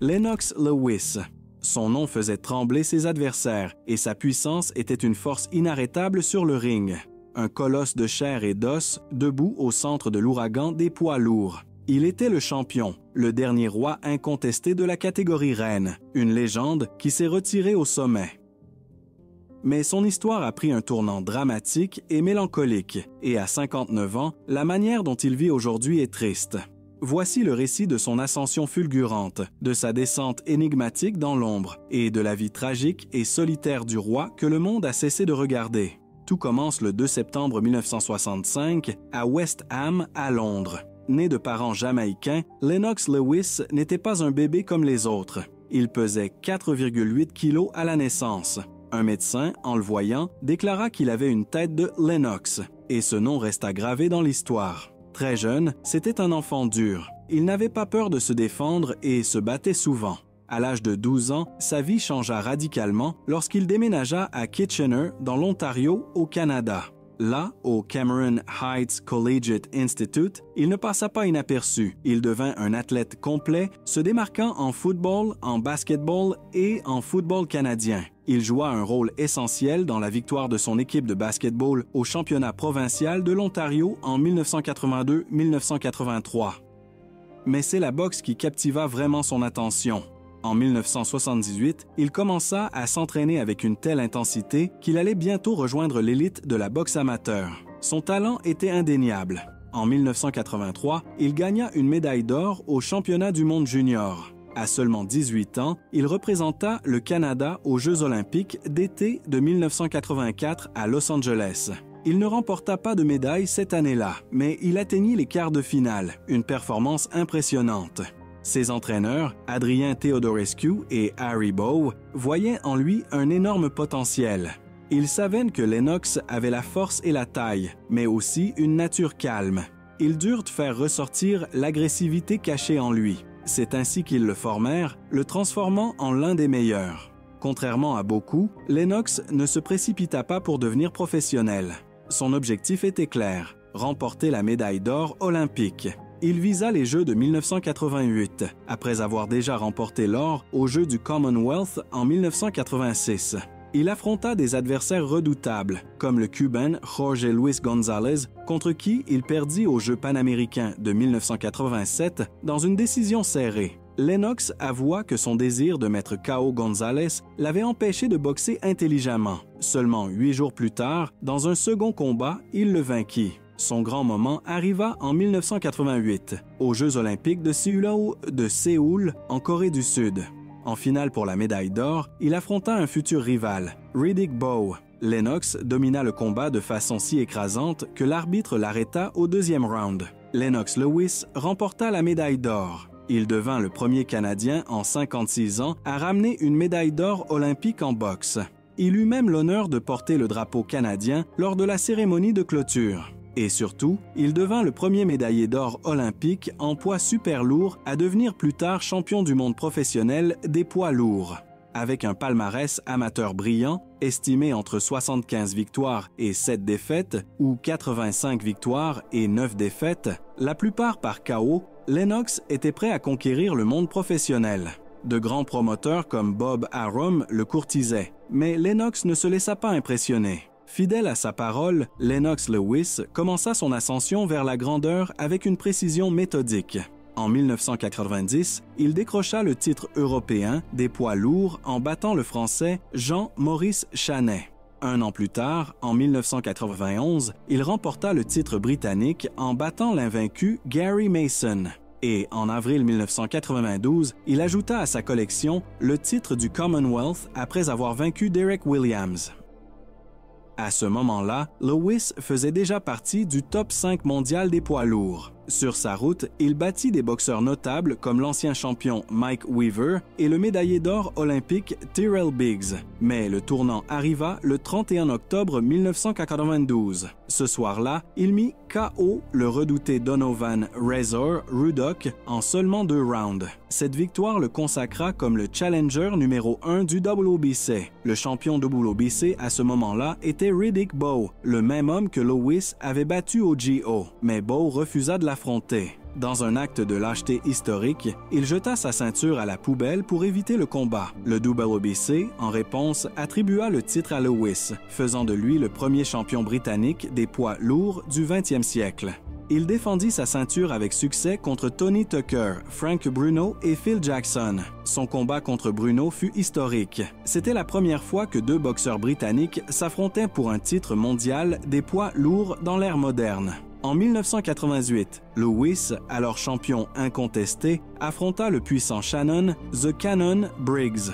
Lennox Lewis. Son nom faisait trembler ses adversaires et sa puissance était une force inarrêtable sur le ring. Un colosse de chair et d'os, debout au centre de l'ouragan des poids lourds. Il était le champion, le dernier roi incontesté de la catégorie reine, une légende qui s'est retirée au sommet. Mais son histoire a pris un tournant dramatique et mélancolique, et à 59 ans, la manière dont il vit aujourd'hui est triste. Voici le récit de son ascension fulgurante, de sa descente énigmatique dans l'ombre, et de la vie tragique et solitaire du roi que le monde a cessé de regarder. Tout commence le 2 septembre 1965 à West Ham, à Londres. Né de parents jamaïcains, Lennox Lewis n'était pas un bébé comme les autres. Il pesait 4,8 kilos à la naissance. Un médecin, en le voyant, déclara qu'il avait une tête de Lennox, et ce nom resta gravé dans l'histoire. Très jeune, c'était un enfant dur. Il n'avait pas peur de se défendre et se battait souvent. À l'âge de 12 ans, sa vie changea radicalement lorsqu'il déménagea à Kitchener, dans l'Ontario, au Canada. Là, au Cameron Heights Collegiate Institute, il ne passa pas inaperçu. Il devint un athlète complet, se démarquant en football, en basketball et en football canadien. Il joua un rôle essentiel dans la victoire de son équipe de basketball au championnat provincial de l'Ontario en 1982-1983. Mais c'est la boxe qui captiva vraiment son attention. En 1978, il commença à s'entraîner avec une telle intensité qu'il allait bientôt rejoindre l'élite de la boxe amateur. Son talent était indéniable. En 1983, il gagna une médaille d'or au championnat du monde junior. À seulement 18 ans, il représenta le Canada aux Jeux olympiques d'été de 1984 à Los Angeles. Il ne remporta pas de médaille cette année-là, mais il atteignit les quarts de finale, une performance impressionnante. Ses entraîneurs, Adrien Theodorescu et Harry Bowe, voyaient en lui un énorme potentiel. Ils savaient que Lennox avait la force et la taille, mais aussi une nature calme. Ils durent faire ressortir l'agressivité cachée en lui. C'est ainsi qu'ils le formèrent, le transformant en l'un des meilleurs. Contrairement à beaucoup, Lennox ne se précipita pas pour devenir professionnel. Son objectif était clair, remporter la médaille d'or olympique. Il visa les Jeux de 1988, après avoir déjà remporté l'or aux Jeux du Commonwealth en 1986. Il affronta des adversaires redoutables, comme le Cubain Jorge Luis González, contre qui il perdit aux Jeux panaméricains de 1987 dans une décision serrée. Lennox avoua que son désir de mettre KO González l'avait empêché de boxer intelligemment. Seulement 8 jours plus tard, dans un second combat, il le vainquit. Son grand moment arriva en 1988, aux Jeux olympiques de Séoul, en Corée du Sud. En finale pour la médaille d'or, il affronta un futur rival, Riddick Bowe. Lennox domina le combat de façon si écrasante que l'arbitre l'arrêta au deuxième round. Lennox Lewis remporta la médaille d'or. Il devint le premier Canadien en 56 ans à ramener une médaille d'or olympique en boxe. Il eut même l'honneur de porter le drapeau canadien lors de la cérémonie de clôture. Et surtout, il devint le premier médaillé d'or olympique en poids super lourd à devenir plus tard champion du monde professionnel des poids lourds. Avec un palmarès amateur brillant, estimé entre 75 victoires et 7 défaites, ou 85 victoires et 9 défaites, la plupart par KO, Lennox était prêt à conquérir le monde professionnel. De grands promoteurs comme Bob Arum le courtisaient, mais Lennox ne se laissa pas impressionner. Fidèle à sa parole, Lennox Lewis commença son ascension vers la grandeur avec une précision méthodique. En 1990, il décrocha le titre européen des poids lourds en battant le Français Jean-Maurice Chanet. Un an plus tard, en 1991, il remporta le titre britannique en battant l'invaincu Gary Mason. Et en avril 1992, il ajouta à sa collection le titre du Commonwealth après avoir vaincu Derek Williams. À ce moment-là, Lewis faisait déjà partie du top 5 mondial des poids lourds. Sur sa route, il battit des boxeurs notables comme l'ancien champion Mike Weaver et le médaillé d'or olympique Tyrell Biggs. Mais le tournant arriva le 31 octobre 1992. Ce soir-là, il mit KO le redouté Donovan Razor Ruddock en seulement 2 rounds. Cette victoire le consacra comme le challenger numéro 1 du WBC. Le champion WBC à ce moment-là était Riddick Bowe, le même homme que Lewis avait battu au GO. Mais Bowe refusa de l'affronter. Dans un acte de lâcheté historique, il jeta sa ceinture à la poubelle pour éviter le combat. Le WBC, en réponse, attribua le titre à Lewis, faisant de lui le premier champion britannique des poids lourds du 20e siècle. Il défendit sa ceinture avec succès contre Tony Tucker, Frank Bruno et Phil Jackson. Son combat contre Bruno fut historique. C'était la première fois que deux boxeurs britanniques s'affrontaient pour un titre mondial des poids lourds dans l'ère moderne. En 1988, Lewis, alors champion incontesté, affronta le puissant Shannon, The Cannon Briggs.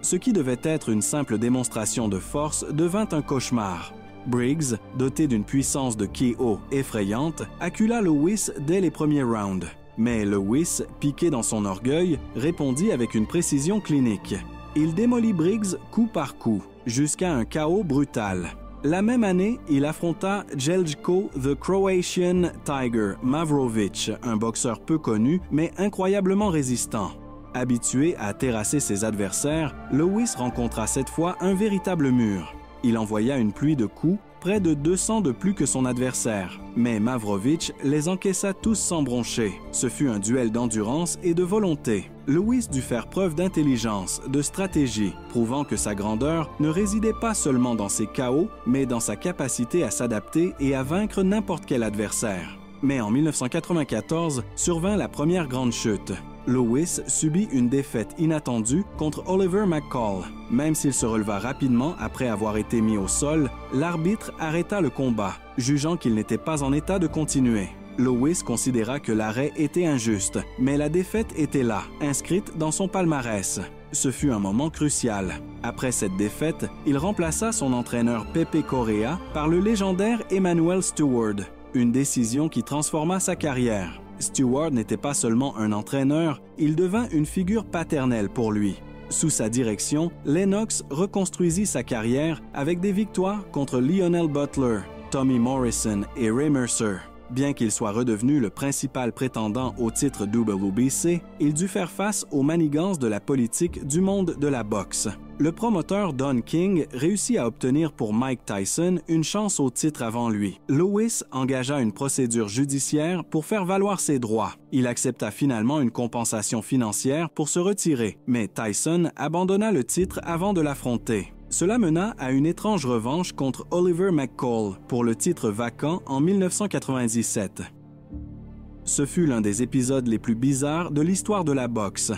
Ce qui devait être une simple démonstration de force devint un cauchemar. Briggs, doté d'une puissance de KO effrayante, accula Lewis dès les premiers rounds. Mais Lewis, piqué dans son orgueil, répondit avec une précision clinique. Il démolit Briggs coup par coup, jusqu'à un KO brutal. La même année, il affronta Jelko the Croatian Tiger Mavrovic, un boxeur peu connu mais incroyablement résistant. Habitué à terrasser ses adversaires, Lewis rencontra cette fois un véritable mur. Il envoya une pluie de coups, près de 200 de plus que son adversaire. Mais Mavrovic les encaissa tous sans broncher. Ce fut un duel d'endurance et de volonté. Lewis dut faire preuve d'intelligence, de stratégie, prouvant que sa grandeur ne résidait pas seulement dans ses KO, mais dans sa capacité à s'adapter et à vaincre n'importe quel adversaire. Mais en 1994 survint la première grande chute. Lewis subit une défaite inattendue contre Oliver McCall. Même s'il se releva rapidement après avoir été mis au sol, l'arbitre arrêta le combat, jugeant qu'il n'était pas en état de continuer. Lewis considéra que l'arrêt était injuste, mais la défaite était là, inscrite dans son palmarès. Ce fut un moment crucial. Après cette défaite, il remplaça son entraîneur Pepe Correa par le légendaire Emanuel Steward, une décision qui transforma sa carrière. Steward n'était pas seulement un entraîneur, il devint une figure paternelle pour lui. Sous sa direction, Lennox reconstruisit sa carrière avec des victoires contre Lionel Butler, Tommy Morrison et Ray Mercer. Bien qu'il soit redevenu le principal prétendant au titre WBC, il dut faire face aux manigances de la politique du monde de la boxe. Le promoteur Don King réussit à obtenir pour Mike Tyson une chance au titre avant lui. Lewis engagea une procédure judiciaire pour faire valoir ses droits. Il accepta finalement une compensation financière pour se retirer, mais Tyson abandonna le titre avant de l'affronter. Cela mena à une étrange revanche contre Oliver McCall pour le titre vacant en 1997. Ce fut l'un des épisodes les plus bizarres de l'histoire de la boxe.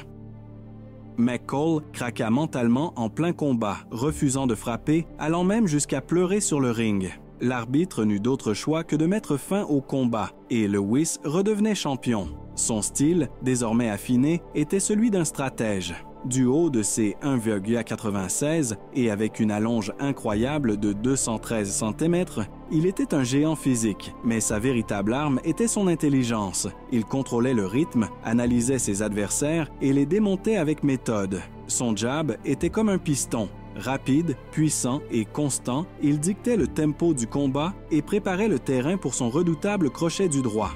McCall craqua mentalement en plein combat, refusant de frapper, allant même jusqu'à pleurer sur le ring. L'arbitre n'eut d'autre choix que de mettre fin au combat, et Lewis redevenait champion. Son style, désormais affiné, était celui d'un stratège. Du haut de ses 1,96 et avec une allonge incroyable de 213 cm, il était un géant physique, mais sa véritable arme était son intelligence. Il contrôlait le rythme, analysait ses adversaires et les démontait avec méthode. Son jab était comme un piston. Rapide, puissant et constant, il dictait le tempo du combat et préparait le terrain pour son redoutable crochet du droit.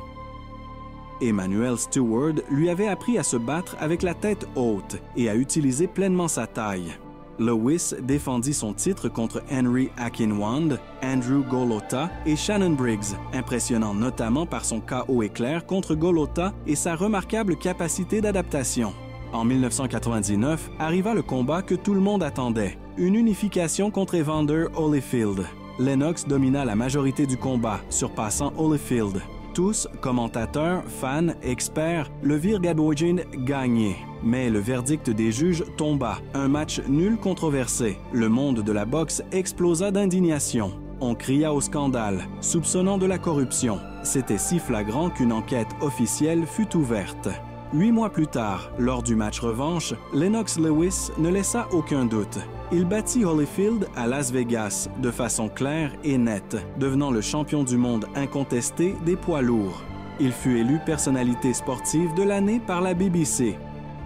Emanuel Steward lui avait appris à se battre avec la tête haute et à utiliser pleinement sa taille. Lewis défendit son titre contre Henry Akinwand, Andrew Golota et Shannon Briggs, impressionnant notamment par son KO éclair contre Golota et sa remarquable capacité d'adaptation. En 1999, arriva le combat que tout le monde attendait, une unification contre Evander Holyfield. Lennox domina la majorité du combat, surpassant Holyfield. Tous, commentateurs, fans, experts, le virent Gadoujian gagner. Mais le verdict des juges tomba, un match nul controversé. Le monde de la boxe explosa d'indignation. On cria au scandale, soupçonnant de la corruption. C'était si flagrant qu'une enquête officielle fut ouverte. 8 mois plus tard, lors du match revanche, Lennox Lewis ne laissa aucun doute. Il battit Holyfield à Las Vegas de façon claire et nette, devenant le champion du monde incontesté des poids lourds. Il fut élu personnalité sportive de l'année par la BBC.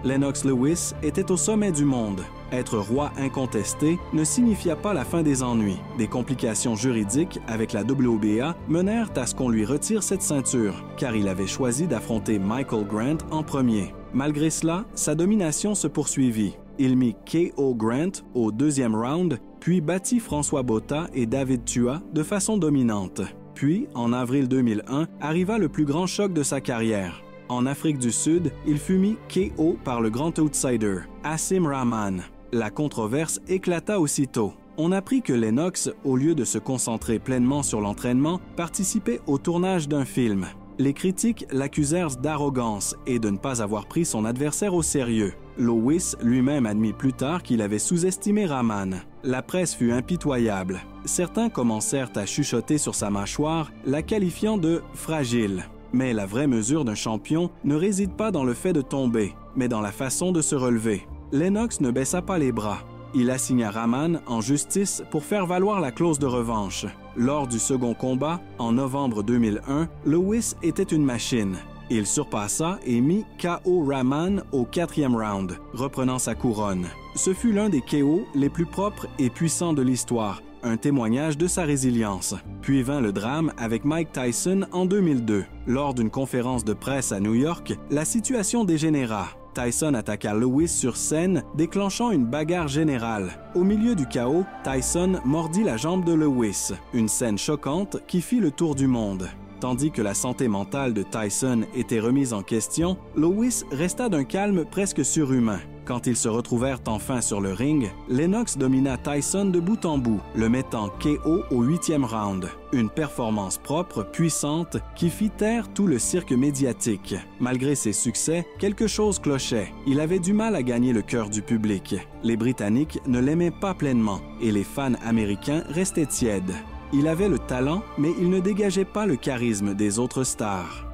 Lennox Lewis était au sommet du monde. Être roi incontesté ne signifia pas la fin des ennuis. Des complications juridiques avec la WBA menèrent à ce qu'on lui retire cette ceinture, car il avait choisi d'affronter Michael Grant en premier. Malgré cela, sa domination se poursuivit. Il mit KO Grant au 2e round, puis battit François Botha et David Tua de façon dominante. Puis, en avril 2001, arriva le plus grand choc de sa carrière. En Afrique du Sud, il fut mis KO par le grand outsider, Hasim Rahman. La controverse éclata aussitôt. On apprit que Lennox, au lieu de se concentrer pleinement sur l'entraînement, participait au tournage d'un film. Les critiques l'accusèrent d'arrogance et de ne pas avoir pris son adversaire au sérieux. Lewis lui-même admit plus tard qu'il avait sous-estimé Rahman. La presse fut impitoyable. Certains commencèrent à chuchoter sur sa mâchoire, la qualifiant de « fragile ». Mais la vraie mesure d'un champion ne réside pas dans le fait de tomber, mais dans la façon de se relever. Lennox ne baissa pas les bras. Il assigna Rahman en justice pour faire valoir la clause de revanche. Lors du second combat, en novembre 2001, Lewis était une machine. Il surpassa et mit KO Rahman au 4e round, reprenant sa couronne. Ce fut l'un des KO les plus propres et puissants de l'histoire, un témoignage de sa résilience. Puis vint le drame avec Mike Tyson en 2002. Lors d'une conférence de presse à New York, la situation dégénéra. Tyson attaqua Lewis sur scène, déclenchant une bagarre générale. Au milieu du chaos, Tyson mordit la jambe de Lewis, une scène choquante qui fit le tour du monde. Tandis que la santé mentale de Tyson était remise en question, Lewis resta d'un calme presque surhumain. Quand ils se retrouvèrent enfin sur le ring, Lennox domina Tyson de bout en bout, le mettant KO au 8e round. Une performance propre, puissante, qui fit taire tout le cirque médiatique. Malgré ses succès, quelque chose clochait. Il avait du mal à gagner le cœur du public. Les Britanniques ne l'aimaient pas pleinement et les fans américains restaient tièdes. Il avait le talent, mais il ne dégageait pas le charisme des autres stars.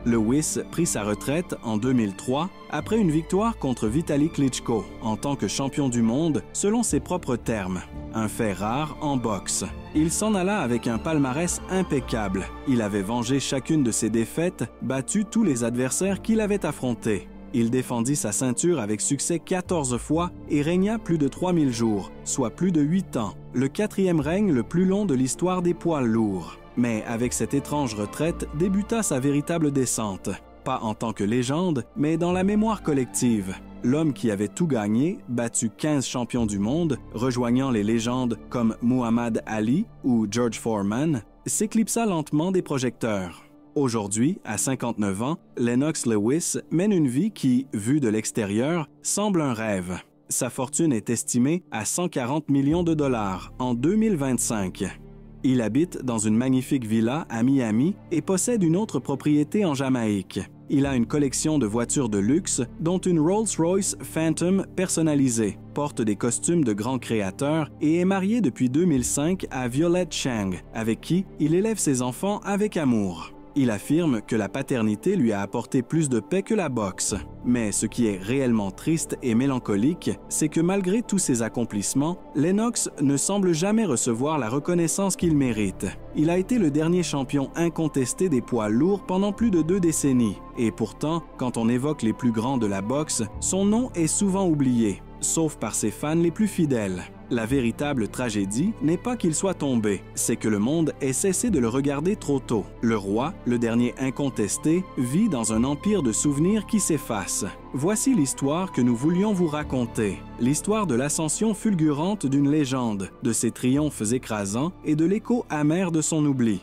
Lewis prit sa retraite en 2003 après une victoire contre Vitali Klitschko en tant que champion du monde selon ses propres termes. Un fait rare en boxe. Il s'en alla avec un palmarès impeccable. Il avait vengé chacune de ses défaites, battu tous les adversaires qu'il avait affrontés. Il défendit sa ceinture avec succès 14 fois et régna plus de 3000 jours, soit plus de 8 ans, le 4e règne le plus long de l'histoire des poids lourds. Mais avec cette étrange retraite débuta sa véritable descente, pas en tant que légende, mais dans la mémoire collective. L'homme qui avait tout gagné, battu 15 champions du monde, rejoignant les légendes comme Muhammad Ali ou George Foreman, s'éclipsa lentement des projecteurs. Aujourd'hui, à 59 ans, Lennox Lewis mène une vie qui, vue de l'extérieur, semble un rêve. Sa fortune est estimée à 140 millions de dollars en 2025. Il habite dans une magnifique villa à Miami et possède une autre propriété en Jamaïque. Il a une collection de voitures de luxe, dont une Rolls-Royce Phantom personnalisée, porte des costumes de grands créateurs et est marié depuis 2005 à Violette Chang, avec qui il élève ses enfants avec amour. Il affirme que la paternité lui a apporté plus de paix que la boxe. Mais ce qui est réellement triste et mélancolique, c'est que malgré tous ses accomplissements, Lennox ne semble jamais recevoir la reconnaissance qu'il mérite. Il a été le dernier champion incontesté des poids lourds pendant plus de 2 décennies. Et pourtant, quand on évoque les plus grands de la boxe, son nom est souvent oublié, sauf par ses fans les plus fidèles. La véritable tragédie n'est pas qu'il soit tombé, c'est que le monde ait cessé de le regarder trop tôt. Le roi, le dernier incontesté, vit dans un empire de souvenirs qui s'efface. Voici l'histoire que nous voulions vous raconter. L'histoire de l'ascension fulgurante d'une légende, de ses triomphes écrasants et de l'écho amer de son oubli.